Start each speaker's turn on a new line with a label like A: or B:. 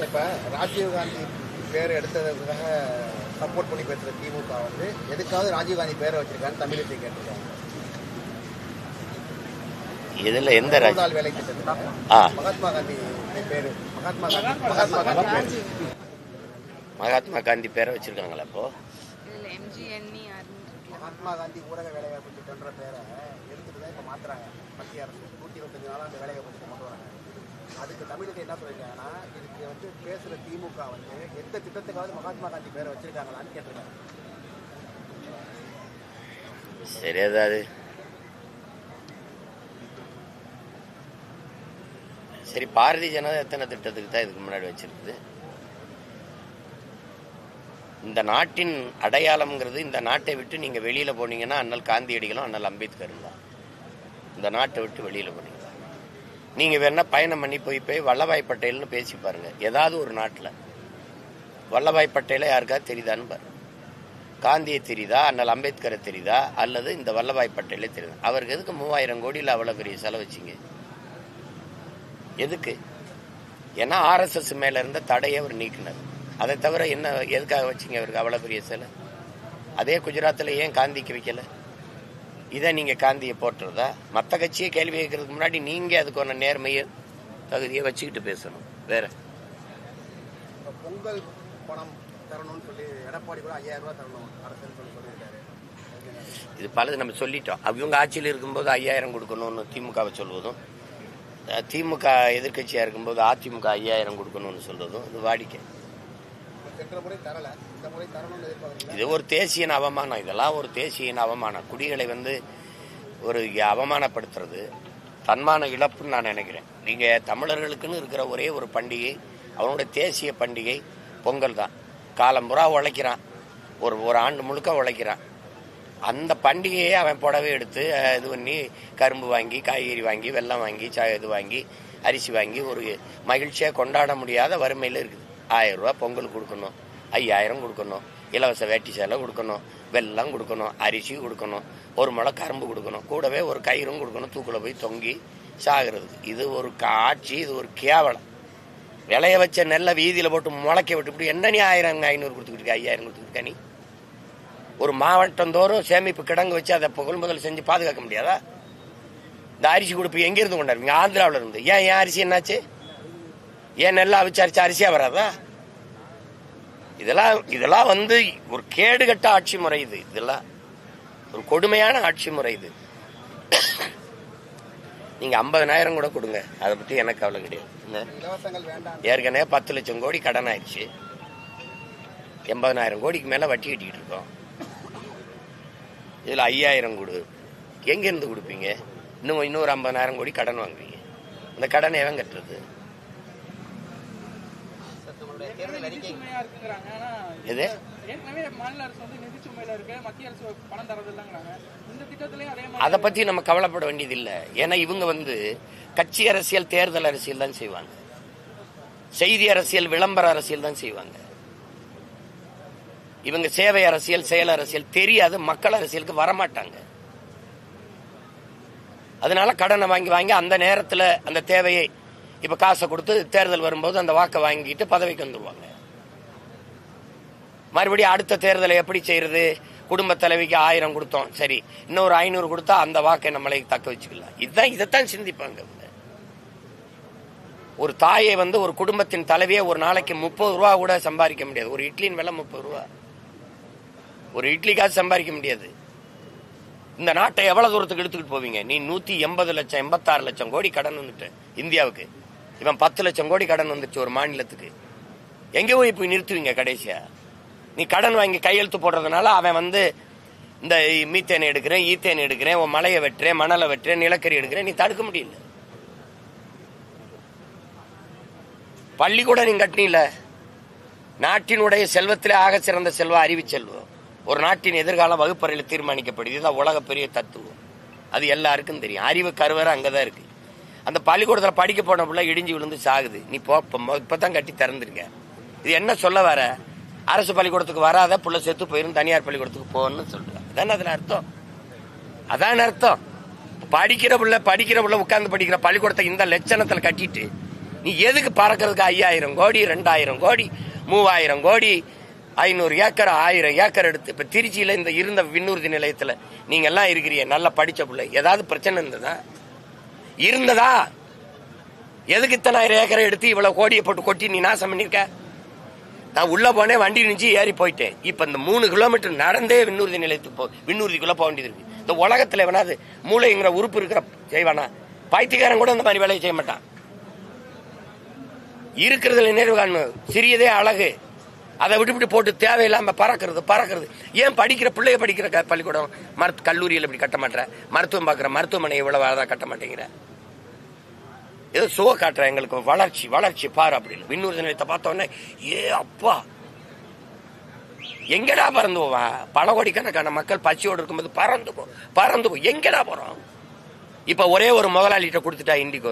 A: இப்ப ராஜீவ்காந்தி பேர் எடுத்ததுக்காக சப்போர்ட் பண்ணி பேசுற திமுக வந்து எதுக்காவது ராஜீவ்காந்தி பேரை வச்சிருக்கான்னு தமிழகத்தை கேட்டிருக்காங்க.
B: இதுல எந்த
A: வேலை திட்டத்தில் மகாத்மா காந்தி பேரு
B: மகாத்மா காந்தி பேரை வச்சிருக்காங்களா? அப்போ
A: மகாத்மா காந்தி ஊரக வேலைவாய்ப்பு திட்டம்ன்ற பேரை எடுத்துட்டு தான் இப்ப மாத்துறாங்க. மத்திய அரசு 125 நாளா அந்த வேலைவாய்ப்பு திட்டம் கொண்டு வராங்க. அதுக்கு தமிழகத்தை என்ன சொல்லிருக்காங்கன்னா, இதுக்கு வந்து பேசுற திமுக வந்து எந்த திட்டத்துக்காவது மகாத்மா காந்தி பேரை வச்சிருக்காங்களான்னு கேட்டிருக்காங்க.
B: சரி, அதாவது சரி, பாரதிய ஜனதா எத்தனை திட்டத்துக்கு தான் இதுக்கு முன்னாடி வச்சிருக்குது? இந்த நாட்டின் அடையாளம்ங்கிறது, இந்த நாட்டை விட்டு நீங்க வெளியில போனீங்கன்னா அண்ணல் காந்தியடிகளும் அண்ணல் அம்பேத்கரும் தான். இந்த நாட்டை விட்டு வெளியில போனீங்க, நீங்க வேணா பயணம் பண்ணி போய் வல்லபாய் பட்டேல்னு பேசி பாருங்க. ஏதாவது ஒரு நாட்டில் வல்லபாய் பட்டேலை யாருக்காவது தெரியுதான்னு பாருங்க. காந்தியை தெரியுதா, அண்ணல் அம்பேத்கரை தெரியுதா, அல்லது இந்த வல்லபாய் பட்டேலே தெரியுதா? அவருக்கு எதுக்கு 3000 கோடியில் அவ்வளவு பெரிய செலவச்சிங்க? எதுக்கு? ஏன்னா RSS மேல இருந்த தடையை அவர் நீக்கினார். அதை தவிர என்ன எதுக்காக வச்சிங்க அவருக்கு அவ்வளவு பெரிய செலவு? அதே குஜராத்தில் ஏன் காந்திக்கு வைக்கல? இதை நீங்க காந்தியை போட்டுறதா? மற்ற கட்சியை கேள்வி கேட்கறதுக்கு முன்னாடி நீங்க அதுக்கான நேர்மையை தகுதியை வச்சுக்கிட்டு பேசணும். வேற
A: பொங்கல் பணம் தரணும்னு சொல்லி எடப்பாடி கூட 5000 ரூபாய் தரணும் அரசுன்னு சொல்லியிருக்காரு.
B: இது பலது நம்ம சொல்லிட்டோம். அவங்க ஆட்சியில் இருக்கும்போது 5000 கொடுக்கணும்னு திமுகவை சொல்வதும், திமுக எதிர்கட்சியா இருக்கும்போது அதிமுக 5000 கொடுக்கணும்னு சொல்றதும் இது வாடிக்கை. இது ஒரு தேசிய அவமானம். இதெல்லாம் ஒரு தேசிய அவமானம். குடிகளை வந்து ஒரு அவமானப்படுத்துறது தன்மான இழப்புன்னு நான் நினைக்கிறேன். நீங்க தமிழர்களுக்குன்னு இருக்கிற ஒரே ஒரு பண்டிகை, அவனுடைய தேசிய பண்டிகை பொங்கல் தான். காலம்புறா உழைக்கிறான், ஒரு ஆண்டு முழுக்க உழைக்கிறான். அந்த பண்டிகையை அவன் புடவை எடுத்து இது பண்ணி கரும்பு வாங்கி, காய்கறி வாங்கி, வெல்லம் வாங்கி, இது வாங்கி, அரிசி வாங்கி ஒரு மகிழ்ச்சியாக கொண்டாட முடியாத வறுமையில் இருக்குது. 1000 ரூபா பொங்கல் கொடுக்கணும், 5000 கொடுக்கணும், இலவச வேட்டி சேலை கொடுக்கணும், வெல்லம் கொடுக்கணும், அரிசி கொடுக்கணும், ஒரு முளை கரும்பு கொடுக்கணும், கூடவே ஒரு கயிறும் கொடுக்கணும், தூக்கில் போய் தொங்கி சாகிறதுக்கு. இது ஒரு காட்சி, இது ஒரு கேவலம். விளைய வச்ச நெல்லை வீதியில் போட்டு முளைக்க விட்டு என்ன நீ 1000 500 கொடுத்துக்கிட்டு 5000 கொடுத்துக்கிட்டு நீ ஒரு மாவட்டம் தோறும் சேமிப்பு கிடங்கு வச்சு அதை கொள்முதல் செஞ்சு பாதுகாக்க முடியாதா? இந்த அரிசி கொடுப்பு எங்கிருந்து கொண்டாடுவீங்க? ஆந்திராவில் இருந்து. ஏன் அரிசி என்னாச்சு? ஏன் நெல்லா விசாரிச்சு அரிசியா வராதா? இதெல்லாம் வந்து ஒரு கேடுகட்ட ஆட்சி முறை. இதெல்லாம் ஒரு கொடுமையான ஆட்சி முறை. இது நீங்க 50000 கூட கொடுங்க, அதை பத்தி எனக்கு கவலை கிடையாது. ஏற்கனவே 10 லட்சம் கோடி கடன் ஆயிடுச்சு. 80000 கோடிக்கு மேல வட்டி கட்டிக்கிட்டு இருக்கோம். இதுல 5000 கொடு, எங்க இருந்து கொடுப்பீங்க? இன்னொரு 50000 கோடி கடன் வாங்குவீங்க. இந்த கடனை எவன் கட்டுறது? அதை பத்தி நம்ம கவலைப்பட வேண்டியது இல்லை. ஏன்னா இவங்க வந்து கட்சி அரசியல், தேர்தல் அரசியல் தான் செய்வாங்க. செய்தி அரசியல், விளம்பர அரசியல் தான் செய்வாங்க. இவங்க சேவை அரசியல், செயல் அரசியல் தெரியாது. மக்கள் அரசியலுக்கு வரமாட்டாங்க. அதனால கடனை வாங்கி அந்த நேரத்தில் அந்த தேவையை இப்ப காசை கொடுத்து தேர்தல் வரும்போது அந்த வாக்கை வாங்கிட்டு பதவிக்கு வந்துருவாங்க. மறுபடியும் அடுத்த தேர்தலை எப்படி செய்யறது? குடும்ப தலைவிக்கு 1000 கொடுத்தோம், சரி இன்னொரு 500 கொடுத்தா அந்த வாக்கை நம்மளை தக்க வச்சுக்கலாம். இதைத்தான் சிந்திப்பாங்க. ஒரு தாயை வந்து ஒரு குடும்பத்தின் தலைவியை ஒரு நாளைக்கு 30 ரூபா கூட சம்பாதிக்க முடியாது. ஒரு இட்லியின் விலை 30 ரூபா. ஒரு இட்லிக்காக சம்பாதிக்க முடியாது. இந்த நாட்டை எவ்வளவு தூரத்துக்கு எடுத்துக்கிட்டு போவீங்க? நீ 180 லட்சம் 86 லட்சம் கோடி கடன் வந்துட்டு இந்தியாவுக்கு. இவன் 10 லட்சம் கோடி கடன் வந்துச்சு ஒரு மாநிலத்துக்கு. எங்க போய் நிறுத்துவீங்க கடைசியா? நீ கடன் வாங்கி கையெழுத்து போடுறதுனால அவன் வந்து இந்த மீத்தேன் எடுக்கிறேன், ஈத்தேன் எடுக்கிறேன், உன் மலையை வெட்டுறேன், மணலை வெட்டுறேன், நிலக்கரி எடுக்கிறேன், நீ தடுக்க முடியல. பள்ளிக்கூடம் நீங்க கட்டினீல. நாட்டினுடைய செல்வத்திலே ஆக சிறந்த செல்வம் அறிவு செல்வம். ஒரு நாட்டின் எதிர்காலம் வகுப்பறையில் தீர்மானிக்கப்படுது. இதுதான் உலக பெரிய தத்துவம். அது எல்லாருக்கும் தெரியும். அறிவு கருவறை அங்கதான் இருக்கு. அந்த பள்ளிக்கூடத்தில் படிக்க போன பிள்ளை இடிஞ்சு விழுந்து சாகுது. நீ இப்பதான் கட்டி திறந்துருக்க. இது என்ன சொல்ல வர? அரசு பள்ளிக்கூடத்துக்கு வராத புள்ள செத்து போயிரும், தனியார் பள்ளிக்கூடத்துக்கு போகணும்னு சொல்றாங்க. அதான் அதுல அர்த்தம். அதான் அர்த்தம். படிக்கிற புள்ள உட்கார்ந்து படிக்கிற பள்ளிக்கூடத்தை இந்த லட்சணத்தில் கட்டிட்டு நீ எதுக்கு பறக்கிறதுக்கு 5000 கோடி 2000 கோடி 3000 கோடி 500 ஏக்கர் 1000 ஏக்கர் எடுத்து இப்ப திருச்சியில இந்த இருந்த விண்ணூர்தி நிலையத்துல நீங்க எல்லாம் இருக்கிறீங்க, நல்லா படிச்ச பிள்ளை, ஏதாவது பிரச்சனை இருந்ததா? எதுக்கு இத்தனை 1000 ஏக்கரை எடுத்து இவ்வளவு கோடியை போட்டு கொட்டி நீ நாசம் பண்ணிருக்க? நான் உள்ள போனேன், வண்டி நினைச்சு ஏறி போயிட்டேன். இப்ப இந்த 3 கிலோமீட்டர் நடந்தே விண்ணூர்தி நிலையத்துக்கு விண்ணூர்திக்குள்ள போக வேண்டியது இருக்கு. இந்த உலகத்துல வேணாது மூளைங்கிற உறுப்பு இருக்கிற செய்வானா? பைத்தியக்காரன் கூட இந்த மாதிரி வேலையை செய்ய மாட்டான். இருக்கிறதுல நேர்வு காணும், சிறியதே அழகு. அதை விட்டு போட்டு தேவையில்லாம பறக்கிறது. ஏன் படிக்கிற பிள்ளைய படிக்கிற பள்ளிக்கூடம் கல்லூரியில் இப்படி கட்ட மாட்டேற? மருத்துவம் பார்க்குற மருத்துவமனை இவ்வளவு அழகா கட்ட மாட்டேங்கிற? ஏதோ சோ காட்டுற எங்களுக்கு வளர்ச்சி பாரு அப்படின்னு. விண்ணூர்தி நிலையத்தை பார்த்தோன்னே ஏ அப்பா, எங்கடா பறந்து போவான்? பல கோடிக்கணக்கான மக்கள் பசியோடு இருக்கும்போது பறந்து போ எங்கடா போறோம்? இப்ப ஒரே ஒரு முதலாளிகிட்ட கொடுத்துட்டா இண்டிகோ